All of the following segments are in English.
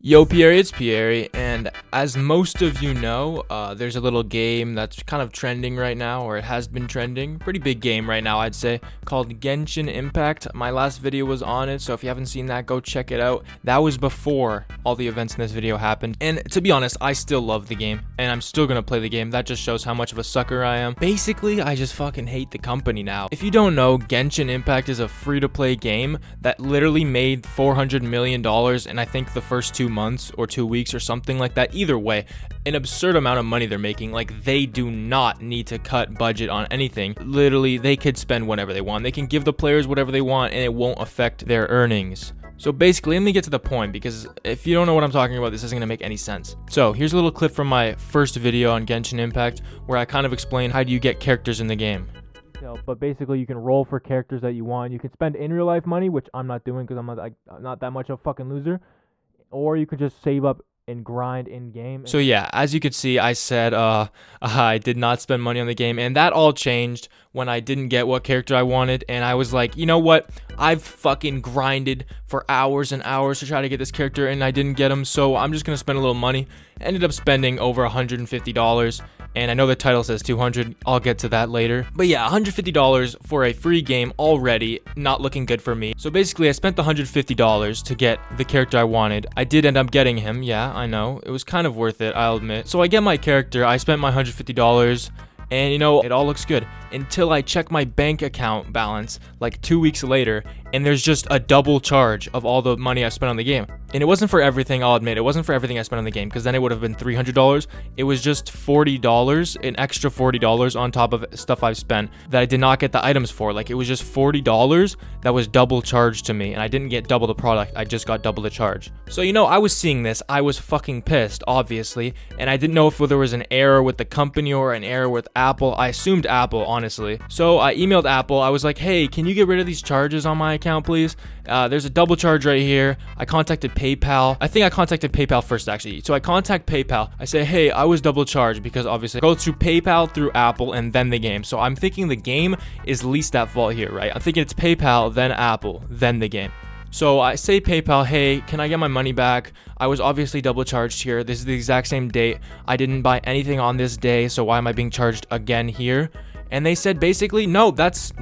Yo, Pierre, it's Pierre, and as most of you know, there's a little game that's kind of trending right now, or it has been trending. Pretty big game right now, I'd say, called Genshin Impact. My last video was on it, so if you haven't seen that, go check it out. That was before all the events in this video happened, and to be honest, I still love the game, and I'm still gonna play the game. That just shows how much of a sucker I am. Basically, I just fucking hate the company now. If you don't know, Genshin Impact is a free-to-play game that literally made $400 million in I think the first 2 months or 2 weeks or something like that. Either way, an absurd amount of money they're making. Like, they do not need to cut budget on anything. Literally, they could spend whatever they want. They can give the players whatever they want and it won't affect their earnings. So basically, let me get to the point, because if you don't know what I'm talking about, this isn't going to make any sense. So here's a little clip from my first video on Genshin Impact where I kind of explain how do you get characters in the game. But basically, you can roll for characters that you want. You can spend in real life money, which I'm not doing because I'm not that much of a fucking loser. Or you could just save up and grind in game. So yeah, as you could see, I said I did not spend money on the game, and that all changed when I didn't get what character I wanted, and I was like, you know what, I've fucking grinded for hours and hours to try to get this character and I didn't get him, so I'm just gonna spend a little money. Ended up spending over $150, and I know the title says 200, I'll get to that later, but yeah, $150 for a free game already not looking good for me. So basically, I spent the $150 to get the character I wanted. I did end up getting him, yeah, I know, it was kind of worth it, I'll admit. So I get my character, I spent my $150, and you know, it all looks good until I check my bank account balance like 2 weeks later, and there's just a double charge of all the money I spent on the game. And it wasn't for everything, I'll admit, it wasn't for everything I spent on the game, because then it would have been $300. It was just $40, an extra $40 on top of stuff I've spent that I did not get the items for. Like, it was just $40 that was double charged to me, and I didn't get double the product, I just got double the charge. So, you know, I was seeing this, I was fucking pissed, obviously, and I didn't know if there was an error with the company or an error with Apple. I assumed Apple, honestly. So I emailed Apple, I was like, hey, can you get rid of these charges on my account, please? There's a double charge right here. I contacted PayPal. I think I contacted PayPal first, actually. So I contact PayPal. I say, hey, I was double charged, because obviously it goes through PayPal, through Apple, and then the game. So I'm thinking the game is least at fault here, right? I'm thinking it's PayPal, then Apple, then the game. So I say PayPal, hey, can I get my money back? I was obviously double charged here. This is the exact same date. I didn't buy anything on this day, so why am I being charged again here? And they said basically, no,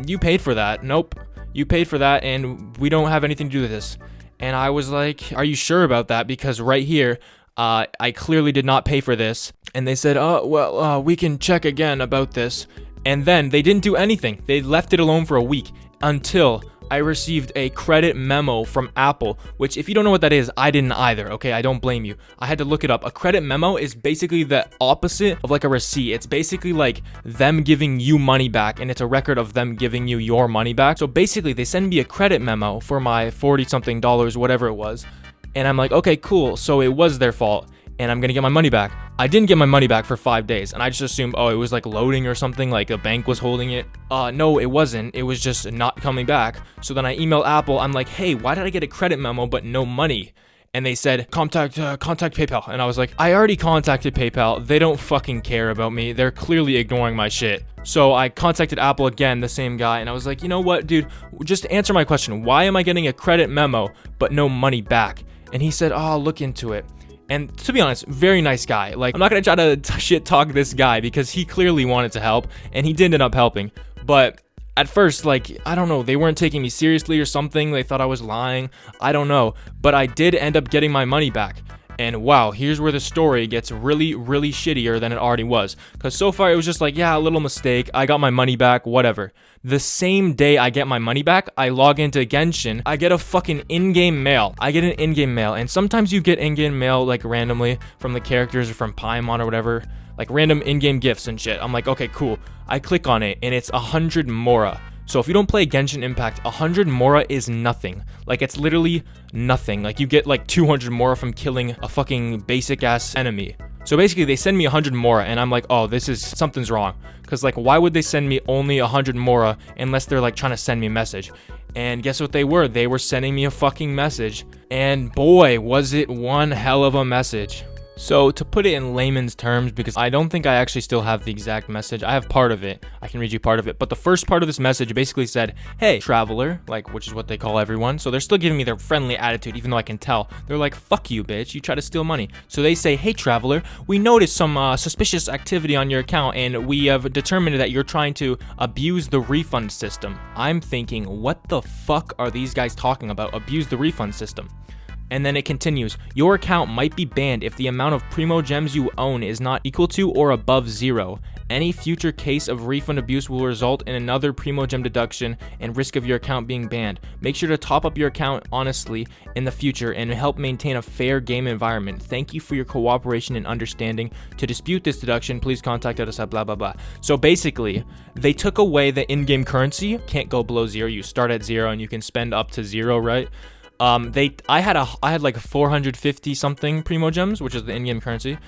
you paid for that. Nope, you paid for that, and we don't have anything to do with this. And I was like, are you sure about that? Because right here, I clearly did not pay for this. And they said, we can check again about this. And then they didn't do anything. They left it alone for a week until I received a credit memo from Apple, which, if you don't know what that is, I didn't either, okay? I don't blame you. I had to look it up. A credit memo is basically the opposite of like a receipt. It's basically like them giving you money back, and it's a record of them giving you your money back. So basically, they send me a credit memo for my $40-something, whatever it was, and I'm like, okay, cool, so it was their fault, and I'm gonna get my money back. I didn't get my money back for 5 days, and I just assumed, oh, it was like loading or something, like a bank was holding it. No, it wasn't. It was just not coming back. So then I emailed Apple. I'm like, hey, why did I get a credit memo but no money? And they said, contact PayPal. And I was like, I already contacted PayPal. They don't fucking care about me. They're clearly ignoring my shit. So I contacted Apple again, the same guy, and I was like, you know what, dude, just answer my question. Why am I getting a credit memo but no money back? And he said, oh, I'll look into it. And to be honest, very nice guy. Like, I'm not gonna try to shit talk this guy, because he clearly wanted to help, and he did end up helping. But at first, like, I don't know, they weren't taking me seriously or something. They thought I was lying. I don't know. But I did end up getting my money back. And wow, here's where the story gets really, really shittier than it already was. Because so far it was just like, yeah, a little mistake. I got my money back, whatever. The same day I get my money back, I log into Genshin. I get a fucking in-game mail. I get an in-game mail. And sometimes you get in-game mail like randomly from the characters or from Paimon or whatever. Like random in-game gifts and shit. I'm like, okay, cool. I click on it and it's 100 Mora. So if you don't play Genshin Impact, 100 Mora is nothing. Like, it's literally nothing. Like, you get like 200 Mora from killing a fucking basic ass enemy. So basically, they send me 100 Mora, and I'm like, oh, something's wrong. Because, like, why would they send me only 100 Mora unless they're, like, trying to send me a message? And guess what they were? They were sending me a fucking message. And boy, was it one hell of a message. So to put it in layman's terms, because I don't think I actually still have the exact message. I have part of it. I can read you part of it. But the first part of this message basically said, hey, traveler, like, which is what they call everyone. So they're still giving me their friendly attitude, even though I can tell. They're like, fuck you, bitch. You try to steal money. So they say, hey, traveler, we noticed some suspicious activity on your account, and we have determined that you're trying to abuse the refund system. I'm thinking, what the fuck are these guys talking about? Abuse the refund system. And then it continues, your account might be banned if the amount of Primo Gems you own is not equal to or above 0. Any future case of refund abuse will result in another Primo Gem deduction and risk of your account being banned. Make sure to top up your account honestly in the future and help maintain a fair game environment. Thank you for your cooperation and understanding. To dispute this deduction, please contact us at blah blah blah. So basically, they took away the in-game currency. Can't go below 0. You start at 0 and you can spend up to 0, right? I had like 450 something Primo Gems, which is the in-game currency,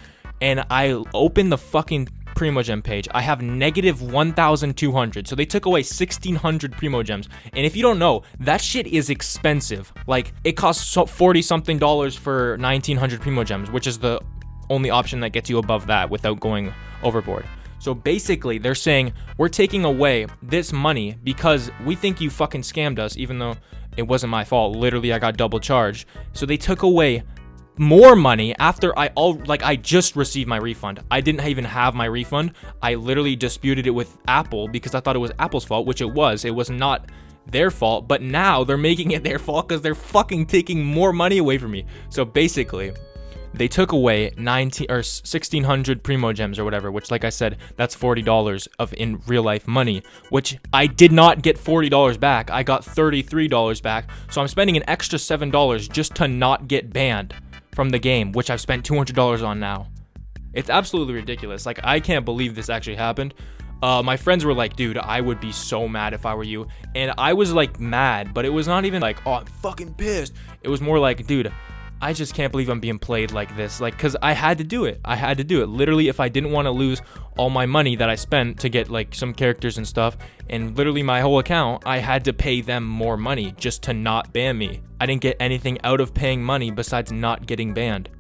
and I opened the fucking Primo Gem page. I have negative 1,200, so they took away 1,600 Primo Gems. And if you don't know, that shit is expensive. Like, it costs 40 something dollars for 1,900 Primo Gems, which is the only option that gets you above that without going overboard. So basically, they're saying, we're taking away this money because we think you fucking scammed us, even though it wasn't my fault. Literally, I got double charged. So they took away more money after I just received my refund. I didn't even have my refund. I literally disputed it with Apple because I thought it was Apple's fault, which it was. It was not their fault, but now they're making it their fault because they're fucking taking more money away from me. So basically, they took away 1,600 Primo Gems or whatever, which, like I said, that's $40 of in real life money, which I did not get $40 back. I got $33 back. So I'm spending an extra $7 just to not get banned from the game, which I've spent $200 on now. It's absolutely ridiculous. Like, I can't believe this actually happened. My friends were like, dude, I would be so mad if I were you. And I was like mad, but it was not even like, oh, I'm fucking pissed. It was more like, dude, I just can't believe I'm being played like this. Like, because I had to do it. I had to do it. Literally, if I didn't want to lose all my money that I spent to get, like, some characters and stuff, and literally my whole account, I had to pay them more money just to not ban me. I didn't get anything out of paying money besides not getting banned.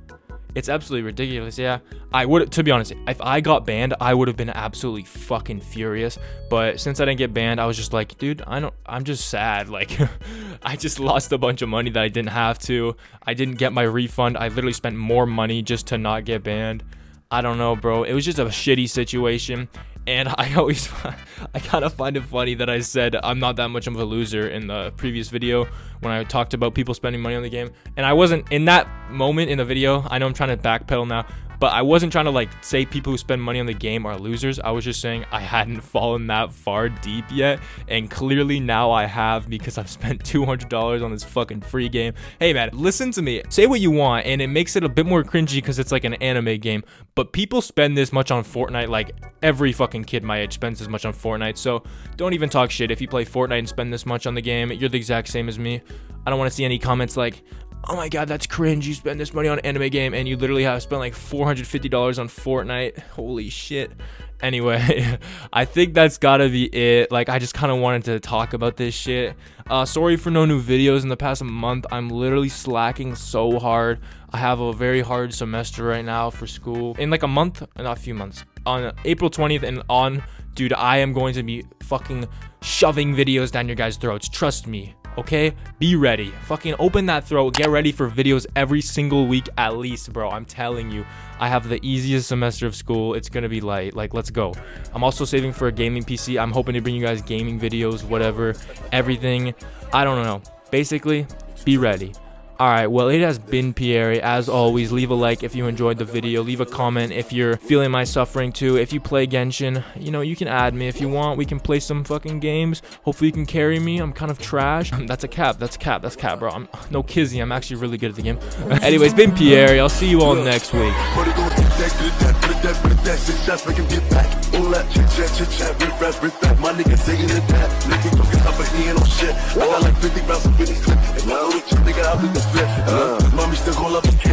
It's absolutely ridiculous. Yeah, I would, to be honest, if I got banned, I would have been absolutely fucking furious. But since I didn't get banned, I was just like, dude, I'm just sad. Like, I just lost a bunch of money that I didn't have to. I didn't get my refund. I literally spent more money just to not get banned. I don't know, bro. It was just a shitty situation. And I kind of find it funny that I said I'm not that much of a loser in the previous video when I talked about people spending money on the game. And I wasn't in that moment in the video. I know I'm trying to backpedal now, but I wasn't trying to like say people who spend money on the game are losers. I was just saying I hadn't fallen that far deep yet, and clearly now I have because I've spent $200 on this fucking free game. Hey man, listen to me. Say what you want, and it makes it a bit more cringy because it's like an anime game, but people spend this much on Fortnite. Like, every fucking kid my age spends this much on Fortnite, so don't even talk shit. If you play Fortnite and spend this much on the game, you're the exact same as me. I don't want to see any comments like, oh my god, that's cringe, you spend this money on an anime game and you literally have spent like $450 on Fortnite. Holy shit. Anyway, I think that's gotta be it. Like, I just kind of wanted to talk about this shit. Sorry for no new videos in the past month. I'm literally slacking so hard. I have a very hard semester right now for school. In like a month, not a few months, on April 20th and on, dude, I am going to be fucking shoving videos down your guys' throats. Trust me. Okay, be ready. Fucking open that throat. Get ready for videos every single week at least, bro. I'm telling you, I have the easiest semester of school. It's gonna be light. Like, let's go. I'm also saving for a gaming PC. I'm hoping to bring you guys gaming videos, whatever, everything. I don't know. Basically, be ready. Alright, well, it has been Pierre. As always, leave a like if you enjoyed the video. Leave a comment if you're feeling my suffering too. If you play Genshin, you know, you can add me if you want. We can play some fucking games. Hopefully you can carry me. I'm kind of trash. That's a cap. That's cap. That's cap, bro. I'm no kizzy. I'm actually really good at the game. Anyways, been Pierre. I'll see you all next week. Mommy still gon' love me.